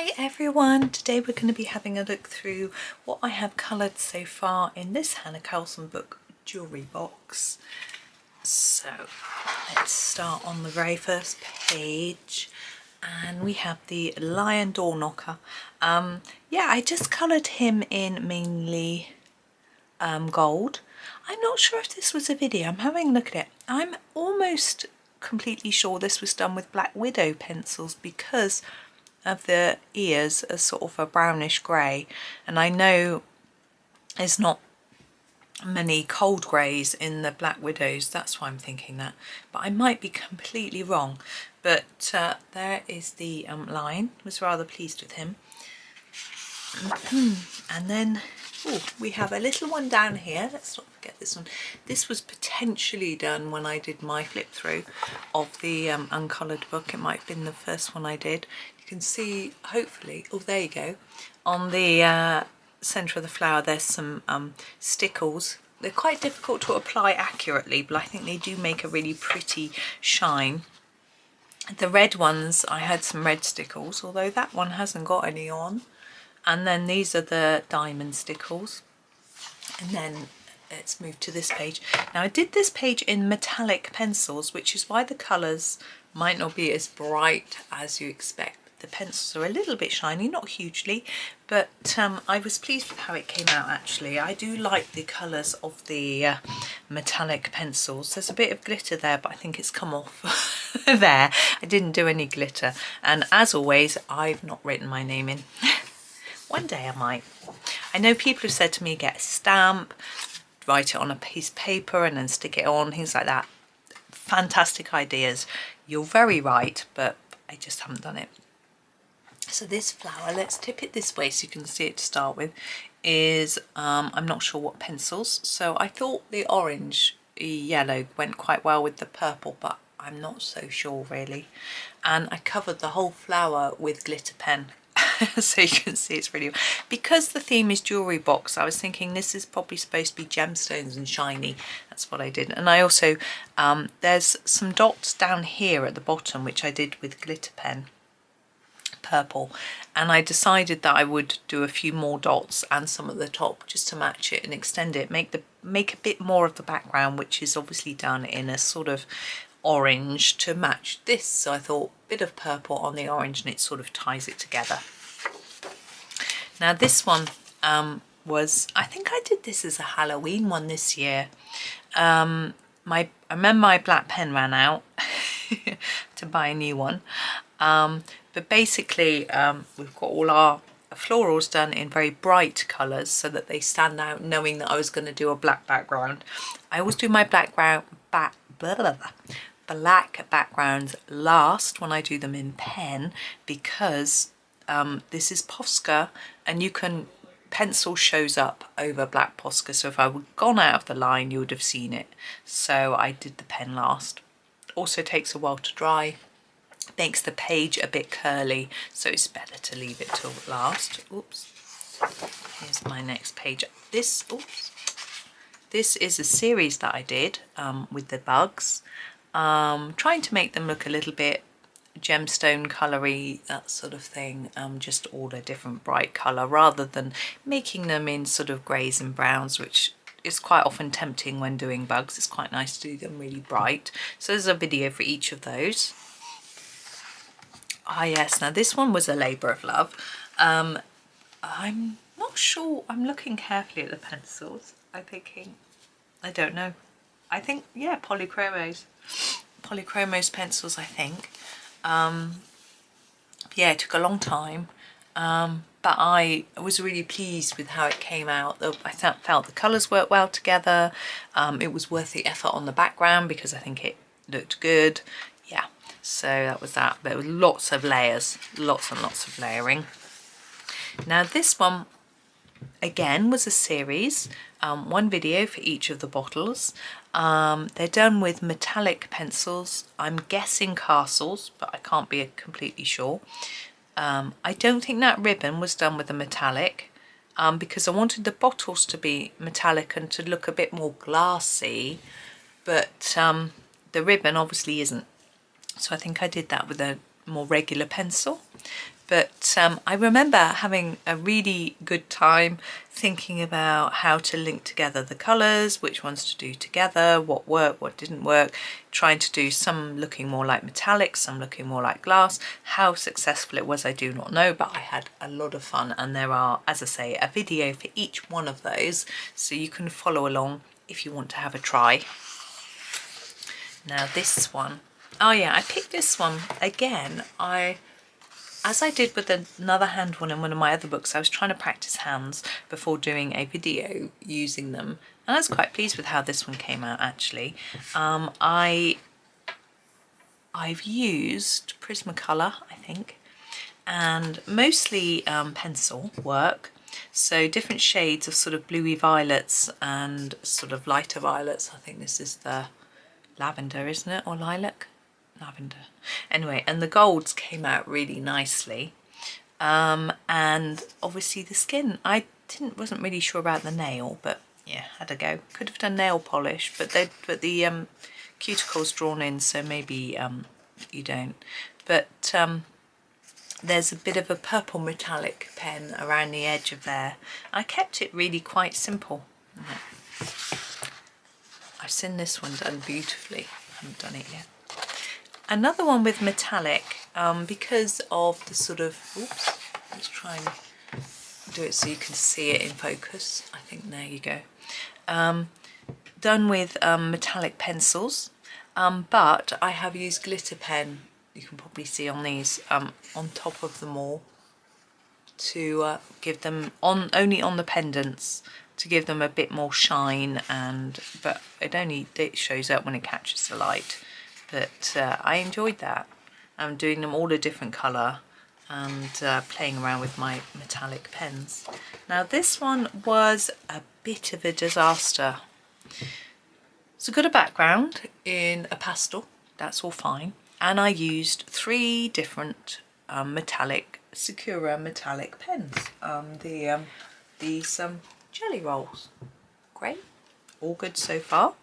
Hi everyone, today we're going to be having a look through what I have coloured so far in this Hanna Karlzon book jewellery box. So let's start on the very first page and we have the lion door knocker. Yeah, I just coloured him in mainly gold. I'm not sure if this was a video, I'm having a look at it. I'm almost completely sure this was done with Black Widow pencils because of the ears are sort of a brownish grey, and I know there's not many cold greys in the Black Widows, that's why I'm thinking that, but I might be completely wrong. But there is the lion. Was rather pleased with him. And then we have a little one down here. Let's not forget this one. This was potentially done when I did my flip through of the uncoloured book. It might have been the first one I did. You can see, hopefully, oh there you go, on the centre of the flower there's some stickles. They're quite difficult to apply accurately, but I think they do make a really pretty shine. The red ones, I had some red stickles, although that one hasn't got any on. And then these are the diamond stickles. And then let's move to this page. Now I did this page in metallic pencils, which is why the colours might not be as bright as you expect. The pencils are a little bit shiny, not hugely, but I was pleased with how it came out actually. I do like the colours of the metallic pencils. There's a bit of glitter there, but I think it's come off there. I didn't do any glitter. And as always, I've not written my name in. One day I might. I know people have said to me, get a stamp, write it on a piece of paper and then stick it on, things like that. Fantastic ideas. You're very right, but I just haven't done it. So this flower, let's tip it this way so you can see it to start with, is, I'm not sure what pencils. So I thought the orange yellow went quite well with the purple, but I'm not so sure really. And I covered the whole flower with glitter pen. So you can see it's really, because the theme is jewellery box, I was thinking this is probably supposed to be gemstones and shiny. That's what I did. And I also there's some dots down here at the bottom which I did with glitter pen, purple, and I decided that I would do a few more dots and some at the top just to match it and extend it, make a bit more of the background, which is obviously done in a sort of orange to match this. So I thought a bit of purple on the orange and it sort of ties it together. Now this one was, I think I did this as a Halloween one this year. I remember my black pen ran out to buy a new one. But basically we've got all our florals done in very bright colours so that they stand out, knowing that I was going to do a black background. I always do my black backgrounds last when I do them in pen, because this is Posca and you can, pencil shows up over black Posca, so if I would gone out of the line you would have seen it. So I did the pen last. Also takes a while to dry, makes the page a bit curly, so it's better to leave it till last. Oops, here's my next page. This is a series that I did with the bugs, trying to make them look a little bit gemstone coloury, that sort of thing, just all a different bright colour rather than making them in sort of greys and browns, which is quite often tempting when doing bugs. It's quite nice to do them really bright. So there's a video for each of those. Ah yes, now this one was a labour of love. I'm not sure, I'm looking carefully at the pencils. I'm thinking, I don't know. I think, yeah, polychromos pencils, I think. Yeah, it took a long time, but I was really pleased with how it came out. I felt the colours worked well together. It was worth the effort on the background because I think it looked good. Yeah, so that was that. There were lots of layers, lots and lots of layering. Now this one again was a series, one video for each of the bottles. They're done with metallic pencils. I'm guessing castles, but I can't be completely sure. I don't think that ribbon was done with a metallic, because I wanted the bottles to be metallic and to look a bit more glassy, but the ribbon obviously isn't. So I think I did that with a more regular pencil. But I remember having a really good time thinking about how to link together the colours, which ones to do together, what worked, what didn't work, trying to do some looking more like metallic, some looking more like glass. How successful it was I do not know, but I had a lot of fun, and there are, as I say, a video for each one of those, so you can follow along if you want to have a try. Now this one, oh yeah, I picked this one again. As I did with another hand one in one of my other books, I was trying to practice hands before doing a video using them, and I was quite pleased with how this one came out actually. I've used Prismacolor, I think, and mostly pencil work, so different shades of sort of bluey violets and sort of lighter violets. I think this is the lavender, isn't it, or lilac? Lavender. Anyway, and the golds came out really nicely, and obviously the skin, I wasn't really sure about the nail, but yeah, had a go. Could have done nail polish, but the cuticle's drawn in, so maybe you don't. But there's a bit of a purple metallic pen around the edge of there. I kept it really quite simple. I've seen this one done beautifully. I haven't done it yet. Another one with metallic, because of the sort of, oops, let's try and do it so you can see it in focus. I think there you go. Done with metallic pencils, but I have used glitter pen, you can probably see on these, on top of them all, to give them, only on the pendants, to give them a bit more shine, but it shows up when it catches the light. But I enjoyed that. I'm doing them all a different colour and playing around with my metallic pens. Now this one was a bit of a disaster. So got a background in a pastel, that's all fine, and I used 3 different metallic Sakura metallic pens. These jelly rolls. Great, all good so far.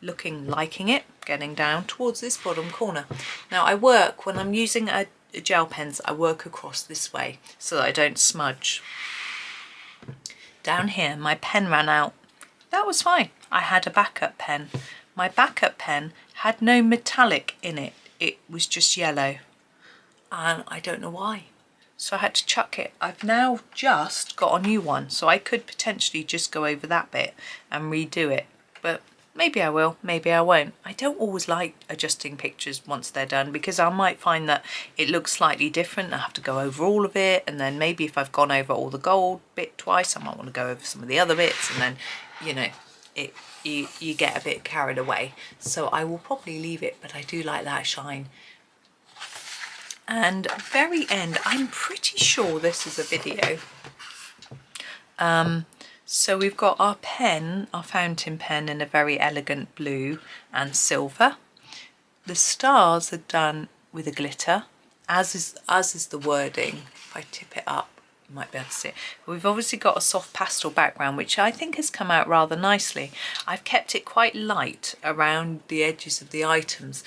Liking it, getting down towards this bottom corner. Now I work, when I'm using a gel pens, I work across this way so that I don't smudge. Down here my pen ran out. That was fine. I had a backup pen. My backup pen had no metallic in it. It was just yellow. And I don't know why. So I had to chuck it. I've now just got a new one, so I could potentially just go over that bit and redo it. But maybe I will, maybe I won't. I don't always like adjusting pictures once they're done, because I might find that it looks slightly different. I have to go over all of it, and then maybe if I've gone over all the gold bit twice, I might want to go over some of the other bits, and then, you know, you get a bit carried away. So I will probably leave it, but I do like that shine. And very end, I'm pretty sure this is a video. So we've got our pen, our fountain pen, in a very elegant blue and silver. The stars are done with a glitter, as is the wording. If I tip it up, you might be able to see it. We've obviously got a soft pastel background, which I think has come out rather nicely. I've kept it quite light around the edges of the items.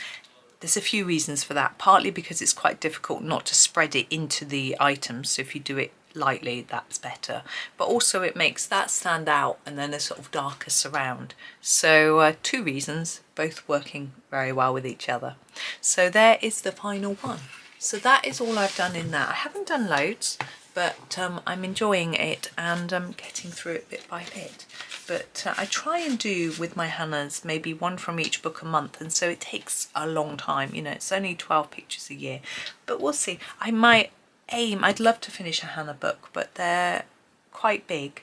There's a few reasons for that, partly because it's quite difficult not to spread it into the items, so if you do it lightly, that's better, but also it makes that stand out, and then a sort of darker surround. So 2 reasons, both working very well with each other. So there is the final one. So that is all I've done in that. I haven't done loads, but I'm enjoying it, and I'm getting through it bit by bit. But I try and do with my Hannas maybe 1 from each book a month, and so it takes a long time, you know, it's only 12 pictures a year, but we'll see. I might aim, I'd love to finish a Hanna book, but they're quite big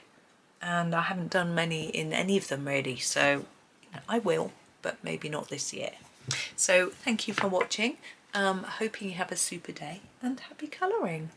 and I haven't done many in any of them really, so you know, I will, but maybe not this year. So thank you for watching. Hoping you have a super day and happy colouring.